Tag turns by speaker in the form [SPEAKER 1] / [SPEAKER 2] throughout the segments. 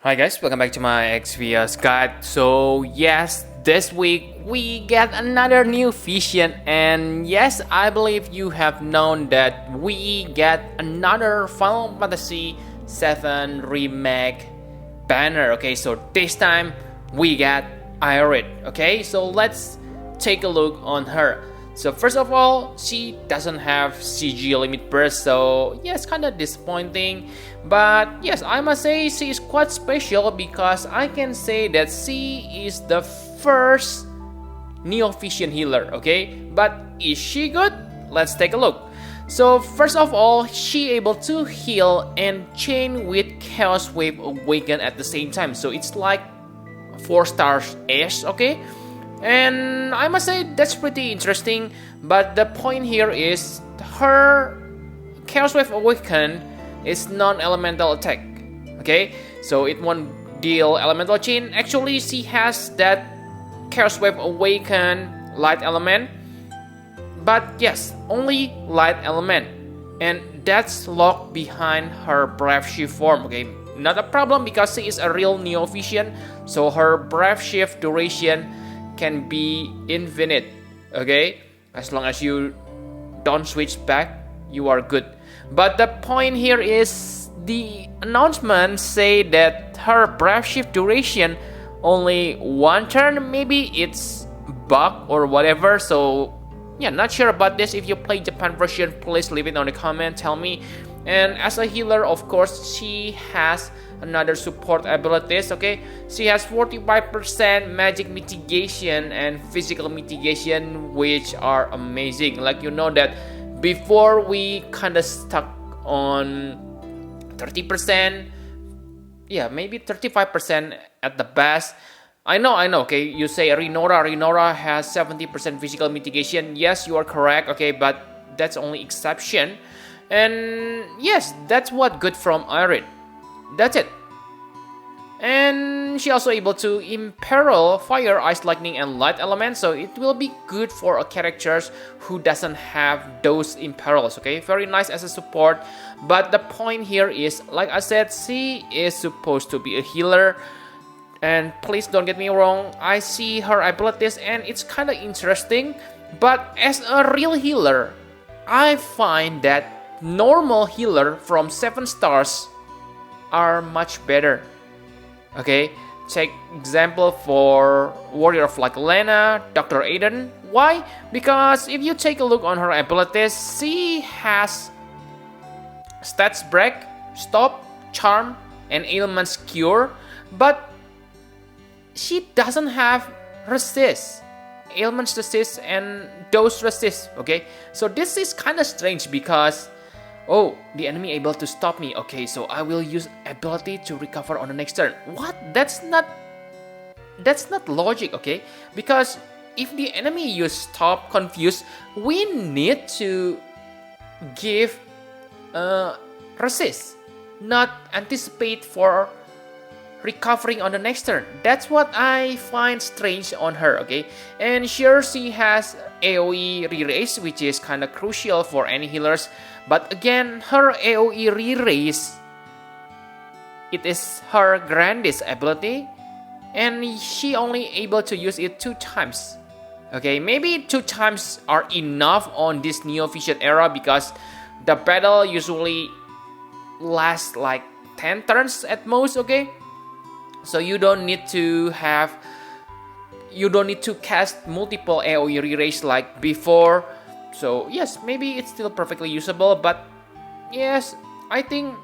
[SPEAKER 1] Hi guys, welcome back to my XVS guide. So yes, this week we get another new vision, and yes, I believe you have known that we get another Final Fantasy VII Remake banner. Okay, so this time we get Aerith. Okay, so let's take a look on her. So first of all, she doesn't have CG limit burst, so yes, kind of disappointing. But yes, I must say she is quite special because I can say that she is the first Neo-Vision healer, okay? But is she good? Let's take a look. So first of all, she able to heal and chain with Chaos Wave Awaken at the same time. So it's like 4 stars ish, okay? And I must say that's pretty interesting, but the point here is her Chaos Wave Awaken is non-elemental attack. Okay, so it won't deal elemental chain. Actually, she has that Chaos Wave Awaken light element, but yes, only light element, and that's locked behind her Brave Shift form. Okay, not a problem because she is a real Neo-Vision, so her Brave Shift duration can be infinite. Okay, as long as you don't switch back, you are good. But the point here is the announcement say that her Brave Shift duration only 1 turn. Maybe it's bug or whatever. So yeah, not sure about this. If you play Japan version, please leave it on the comment, tell me. And as a healer, of course, she has another support abilities. Okay, she has 45% magic mitigation and physical mitigation, which are amazing. Like, you know that before we kind of stuck on 30%, yeah, maybe 35% at the best. I know. Okay, you say Rinora has 70% physical mitigation. Yes, you are correct. Okay, but that's only exception. And yes, that's what good from Aerith. That's it. And she also able to imperil fire, ice, lightning, and light elements, so it will be good for a characters who doesn't have those imperils. Okay, very nice as a support. But the point here is, like I said, she is supposed to be a healer. And please don't get me wrong, I see her abilities and it's kind of interesting. But as a real healer, I find that normal healer from 7 stars are much better. Okay, take example for Warrior of Like Lena, Dr. Aiden. Why? Because if you take a look on her abilities, she has stats break, stop, charm, and ailments cure, but she doesn't have resist, ailments resist, and dose resist. Okay, so this is kind of strange because the enemy able to stop me. Okay, so I will use ability to recover on the next turn. What? That's not logic. Okay, because if the enemy use stop confuse, we need to give resist, not anticipate for recovering on the next turn. That's what I find strange on her. Okay, and sure, she has AoE re-raise, which is kind of crucial for any healers. But again, her AoE re-raise, it is her grandest ability, and she only able to use it 2 times. Okay, maybe 2 times are enough on this Neo-Vision era because the battle usually lasts like 10 turns at most. Okay, so you don't need to cast multiple AoE re-raise like before. So yes, maybe it's still perfectly usable, but yes, I think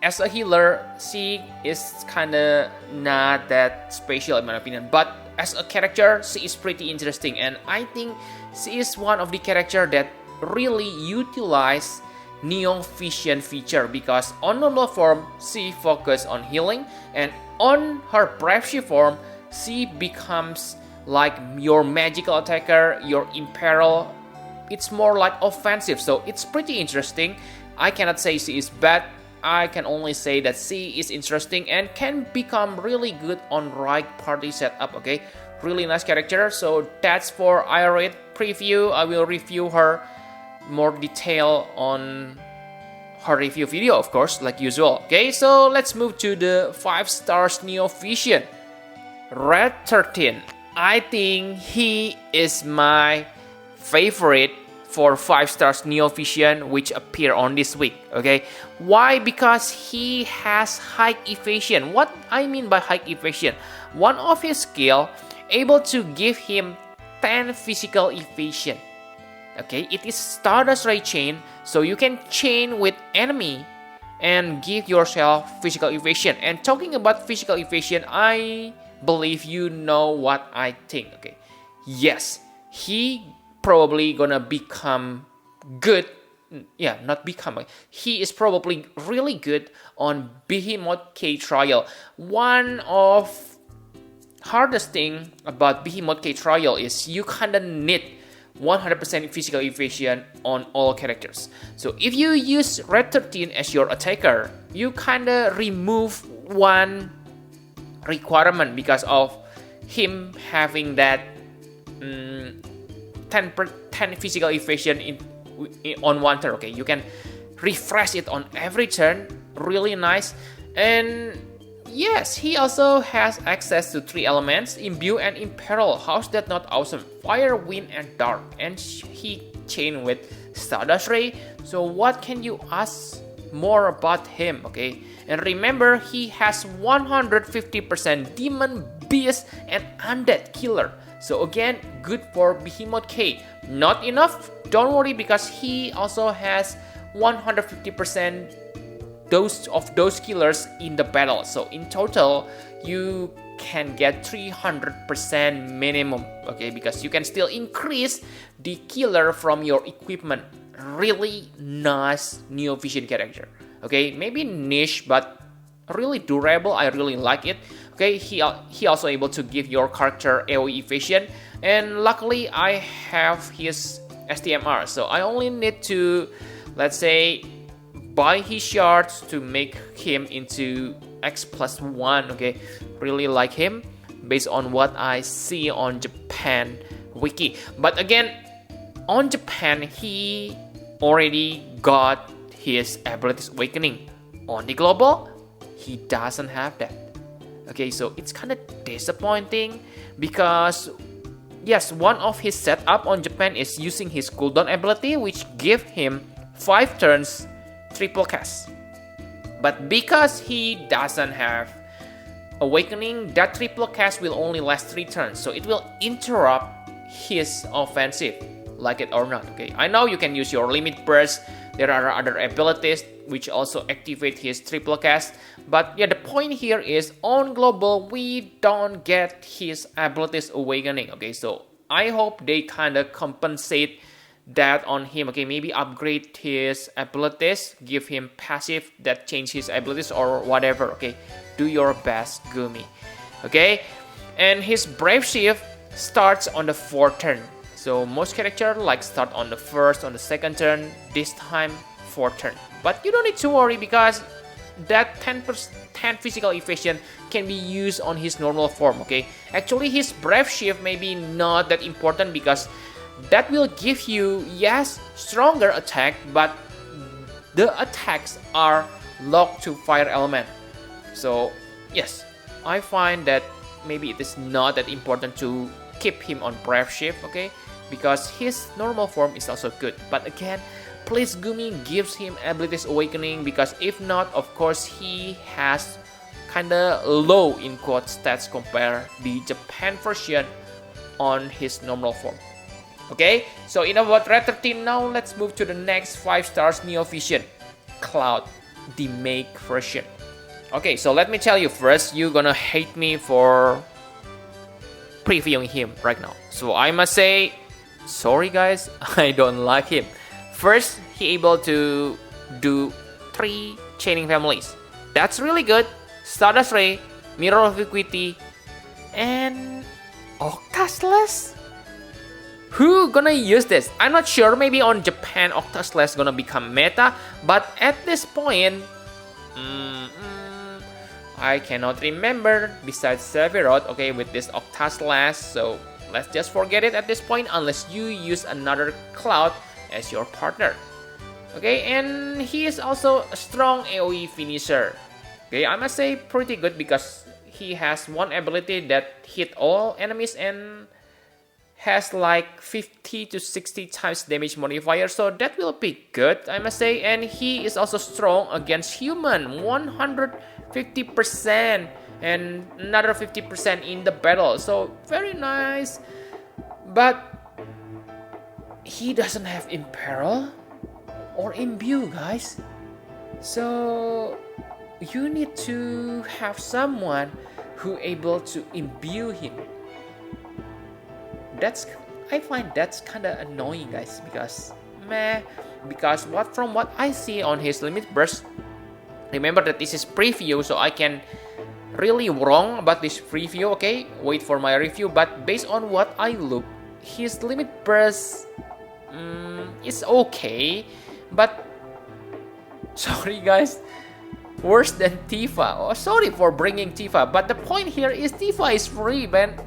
[SPEAKER 1] as a healer, she is kinda not that special in my opinion. But as a character, she is pretty interesting, and I think she is one of the character that really utilize Neo-Vision feature because on normal form, she focus on healing, and on her Brave Shift form, she becomes like your magical attacker, your imperil. It's more like offensive, so it's pretty interesting. I cannot say she is bad. I can only say that she is interesting and can become really good on right party setup. Okay, really nice character. So that's for Aerith preview. I will review her more detail on her review video, of course, like usual. Okay, so let's move to the 5 stars Neo Vision. Red 13. I think he is my favorite for 5 stars Neo Vision which appear on this week. Okay, why? Because he has high evasion. What I mean by high evasion, one of his skill able to give him 10 physical evasion. Okay, it is Stardust Ray chain, so you can chain with enemy and give yourself physical evasion. And talking about physical evasion, I believe you know what I think. Okay, yes, he probably gonna become good. Yeah, not become. He is probably really good on Behemoth K trial. One of hardest thing about Behemoth K trial is you kinda need 100% physical evasion on all characters. So if you use Red 13 as your attacker, you kinda remove one requirement because of him having that 10 physical evasion on one turn. Okay, you can refresh it on every turn. Really nice. And yes, he also has access to 3 elements, Imbue and Imperil. How's that not awesome? Fire, Wind, and Dark. And he chained with Stardust Ray. So what can you ask more about him? Okay, and remember, he has 150% Demon, Beast, and Undead Killer. So again, good for Behemoth K. Not enough? Don't worry, because he also has 150% those killers in the battle. So in total, you can get 300% minimum. Okay, because you can still increase the killer from your equipment. Really nice Neo Vision character. Okay, maybe niche, but really durable. I really like it. Okay, he also able to give your character AoE evasion, and luckily I have his STMR, so I only need to, let's say, buy his shards to make him into X+1. Okay, really like him based on what I see on Japan wiki. But again, on Japan, he already got his abilities awakening. On the global, he doesn't have that. Okay, so it's kind of disappointing because yes, one of his setup on Japan is using his cooldown ability, which give him 5 turns triple cast. But because he doesn't have awakening, that triple cast will only last 3 turns, so it will interrupt his offensive, like it or not. Okay, I know you can use your limit burst. There are other abilities which also activate his triple cast, but yeah, the point here is on global we don't get his abilities awakening. Okay, so I hope they kind of compensate that on him. Okay, maybe upgrade his abilities, give him passive that change his abilities or whatever. Okay, do your best, Gumi. Okay, and his Brave Shift starts on the 4th turn. So most characters like start on the 1st, on the 2nd turn. This time 4th turn. But you don't need to worry because that 10 physical evasion can be used on his normal form. Okay, actually his Brave Shift may be not that important because that will give you, yes, stronger attack, but the attacks are locked to fire element. So yes, I find that maybe it is not that important to keep him on Brave Shift. Okay, because his normal form is also good. But again, please Gumi gives him abilities awakening, because if not, of course he has kinda low in quote stats compared the Japan version on his normal form. Okay, so enough about Red 13. Now let's move to the next 5 stars Neo Vision, Cloud, Demake version. Okay, so let me tell you first, you're gonna hate me for previewing him right now. So I must say, sorry guys, I don't like him. First, he able to do 3 chaining families. That's really good. Stardust Ray, Mirror of Equity, and Octaslash. Who gonna use this? I'm not sure. Maybe on Japan, Octaslash gonna become meta. But at this point, I cannot remember besides Sephiroth. Okay, with this Octaslash. So let's just forget it at this point unless you use another Cloud as your partner. Okay, and he is also a strong AoE finisher. Okay, I must say pretty good because he has one ability that hit all enemies and has like 50 to 60 times damage modifier, so that will be good, I must say. And he is also strong against human, 150% and another 50% in the battle, so very nice. But he doesn't have imperil or imbue, guys, so you need to have someone who able to imbue him. I find that's kind of annoying, guys, because from what I see on his limit burst, remember that this is preview, so I can really wrong about this preview. Okay, wait for my review, but based on what I look, his limit burst is okay, but sorry guys, worse than Tifa. Oh, sorry for bringing Tifa, but the point here is Tifa is free, man.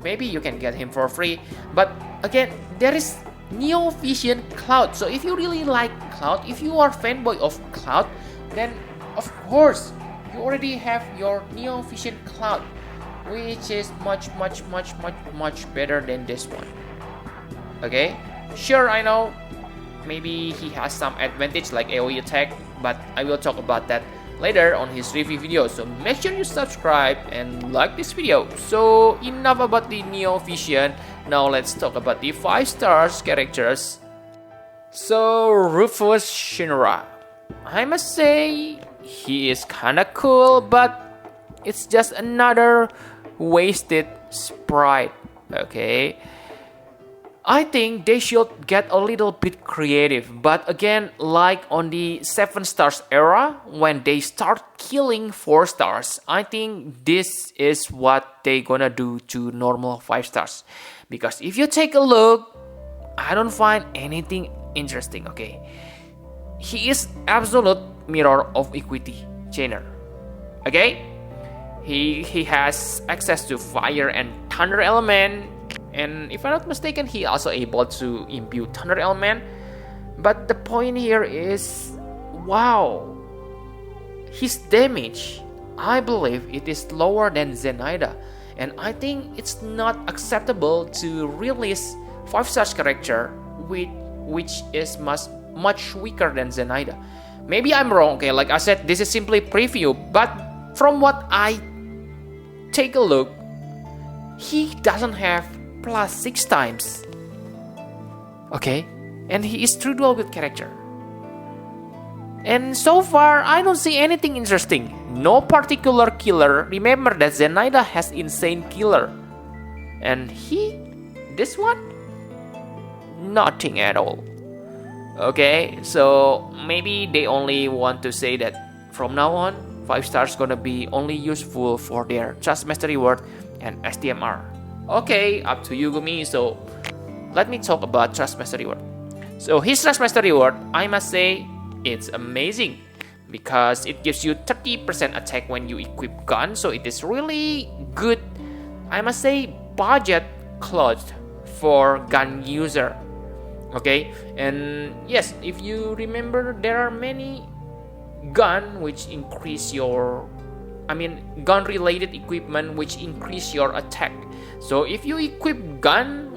[SPEAKER 1] Maybe you can get him for free, but again, there is Neo Vision Cloud. So if you really like Cloud, if you are fanboy of Cloud, then of course you already have your Neo Vision Cloud, which is much better than this one. Okay, sure, I know maybe he has some advantage like AoE attack, but I will talk about that later on his review video, so make sure you subscribe and like this video. So enough about the Neo Vision, now let's talk about the 5 stars characters. So Rufus Shinra, I must say he is kinda cool, but it's just another wasted sprite. Okay, I think they should get a little bit creative, but again, like on the 7 stars era, when they start killing 4 stars, I think this is what they gonna do to normal 5 stars. Because if you take a look, I don't find anything interesting, okay? He is absolute mirror of equity chainer, okay? He has access to fire and thunder element, and if I'm not mistaken, he also able to imbue thunder element. But the point here is, wow, his damage, I believe it is lower than Zenaida, and I think it's not acceptable to release 5 stars character which is much weaker than Zenaida. Maybe I'm wrong, okay? Like I said, this is simply preview, but from what I take a look, he doesn't have plus 6 times. Okay, and he is true dual wield character. And so far, I don't see anything interesting. No particular killer. Remember that Zenaida has insane killer. And this one? Nothing at all. Okay, so maybe they only want to say that from now on, 5 stars gonna be only useful for their Trust Mastery Word and STMR. Okay, up to you, Gumi. So let me talk about Trust Mastery Word. So his Trust Mastery Word, I must say, it's amazing because it gives you 30% attack when you equip gun. So it is really good, I must say, budget clothed for gun user. Okay, and yes, if you remember, there are many gun which increase your, gun related equipment which increase your attack. So if you equip gun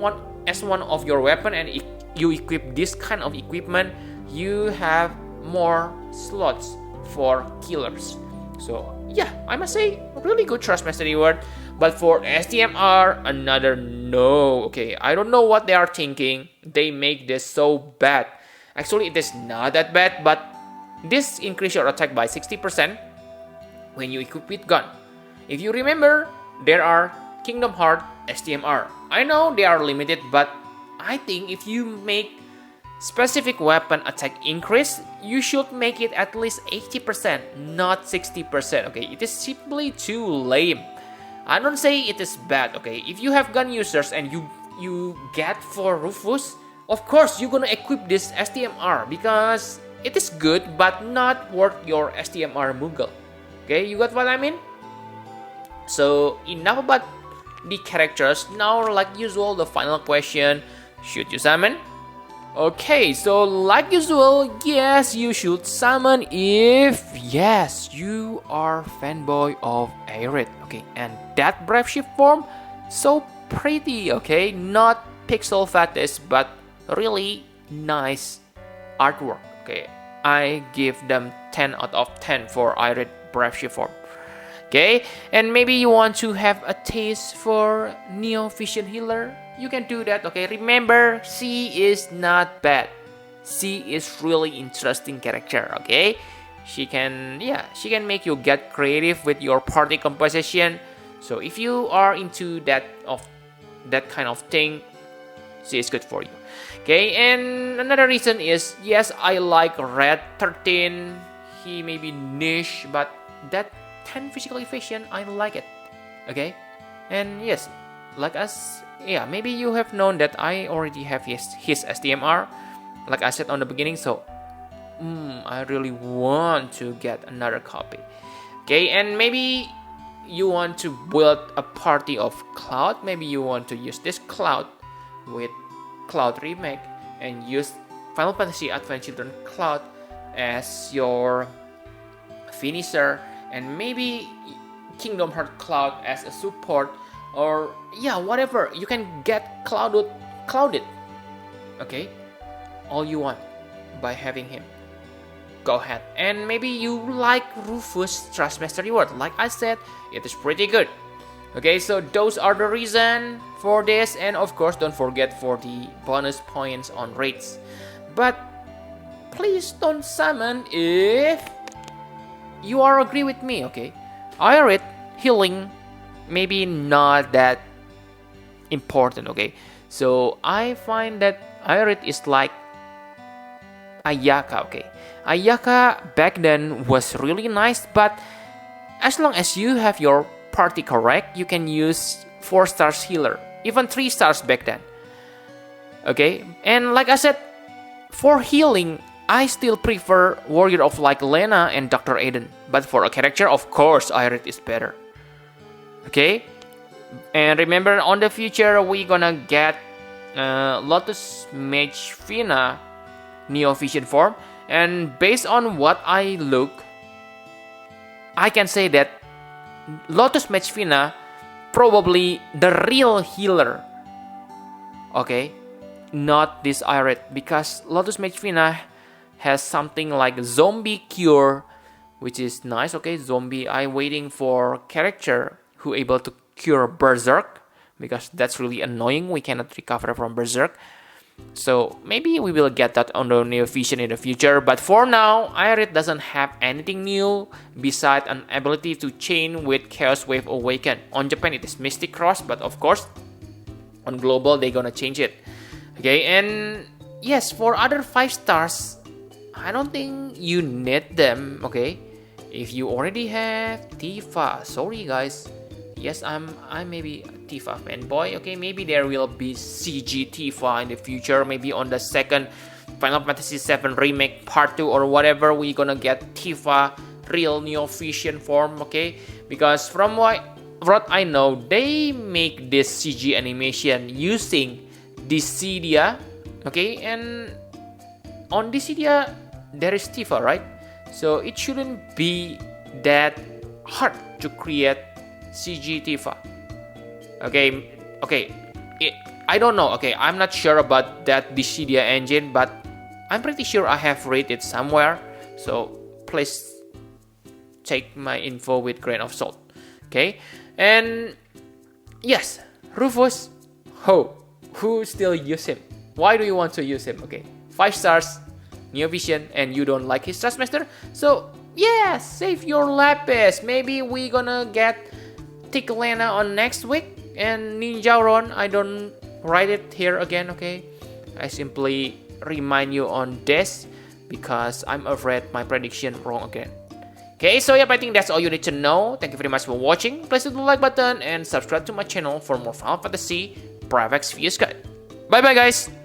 [SPEAKER 1] as one of your weapon and you equip this kind of equipment, you have more slots for killers. So yeah, I must say, really good Trust Mastery Word. But for STMR, another no. Okay, I don't know what they are thinking. They make this so bad. Actually, it is not that bad, but this increase your attack by 60% when you equip with gun. If you remember, there are Kingdom Heart STMR. I know they are limited, but I think if you make specific weapon attack increase, you should make it at least 80%, not 60%. Okay, it is simply too lame. I don't say it is bad. Okay, if you have gun users and you get for Rufus, of course you're gonna equip this STMR because it is good, but not worth your STMR Moogle. Okay, you got what I mean? So enough about the characters. Now, like usual, the final question: should you summon? Okay, so like usual, yes, you should summon if, yes, you are fanboy of Aerith, okay, and that brave ship form, so pretty, okay, not pixel fetish, but really nice artwork, okay. I give them 10 out of 10 for Aerith brave ship form. Okay, and maybe you want to have a taste for Neo Vision Healer, you can do that, okay. Remember, she is not bad. She is really interesting character, okay. She can make you get creative with your party composition. So if you are into that kind of thing, she is good for you. Okay, and another reason is, yes, I like Red 13. He may be niche, but that 10 physical evasion, I like it. Okay, and yes, like us, yeah, maybe you have known that I already have his STMR, like I said on the beginning. So I really want to get another copy. Okay, and maybe you want to build a party of Cloud. Maybe you want to use this Cloud with Cloud Remake and use Final Fantasy Advent Children Cloud as your finisher, and maybe Kingdom Hearts Cloud as a support, or yeah, whatever. You can get clouded, okay, all you want by having him. Go ahead, and maybe you like Rufus Trustmaster Reward. Like I said, it is pretty good. Okay, so those are the reason for this, and of course don't forget for the bonus points on raids. But please don't summon if you are agree with me, okay? Aerith healing maybe not that important, okay? So I find that Aerith is like Ayaka, okay? Ayaka back then was really nice, but as long as you have your party correct, you can use 4 stars healer, even 3 stars back then. Okay, and like I said, for healing, I still prefer Warrior of Light Lena and Dr. Aiden. But for a character, of course, Aerith is better. Okay, and remember, on the future, we gonna get Lotus Mage Fina Neo Vision form, and based on what I look, I can say that Lotus Mage Fina probably the real healer. Okay, not this Aerith, because Lotus Mage Fina has something like zombie cure, which is nice. Okay, zombie. I'm waiting for character who able to cure Berserk, because that's really annoying. We cannot recover from Berserk. So maybe we will get that on the Neo Vision in the future. But for now, Aerith doesn't have anything new besides an ability to chain with Chaos Wave Awaken. On Japan it is Mystic Cross, but of course on global they're gonna change it. Okay, and yes, for other 5 stars, I don't think you need them. Okay, if you already have Tifa, sorry guys. Yes, I'm maybe Tifa fanboy. Okay, maybe there will be CG Tifa in the future. Maybe on the second Final Fantasy VII Remake Part 2 or whatever, we gonna get Tifa real Neo Vision form. Okay, because from what I know, they make this CG animation using Dissidia. Okay, and on Dissidia there is Tifa, right? So it shouldn't be that hard to create CG Tifa. Okay, I don't know. Okay, I'm not sure about that Dissidia engine, but I'm pretty sure I have read it somewhere. So please take my info with grain of salt. Okay, and yes, Rufus, who still use him? Why do you want to use him? Okay, 5 stars, Neo Vision, and you don't like his Trustmaster. So yeah, save your lapis. Maybe we gonna get Lena on next week, and Ninjaron, I don't write it here again, okay? I simply remind you on this because I'm afraid my prediction wrong again. Okay, so yeah, I think that's all you need to know. Thank you very much for watching. Please hit the like button and subscribe to my channel for more Final Fantasy Private Views Guide. Bye bye guys!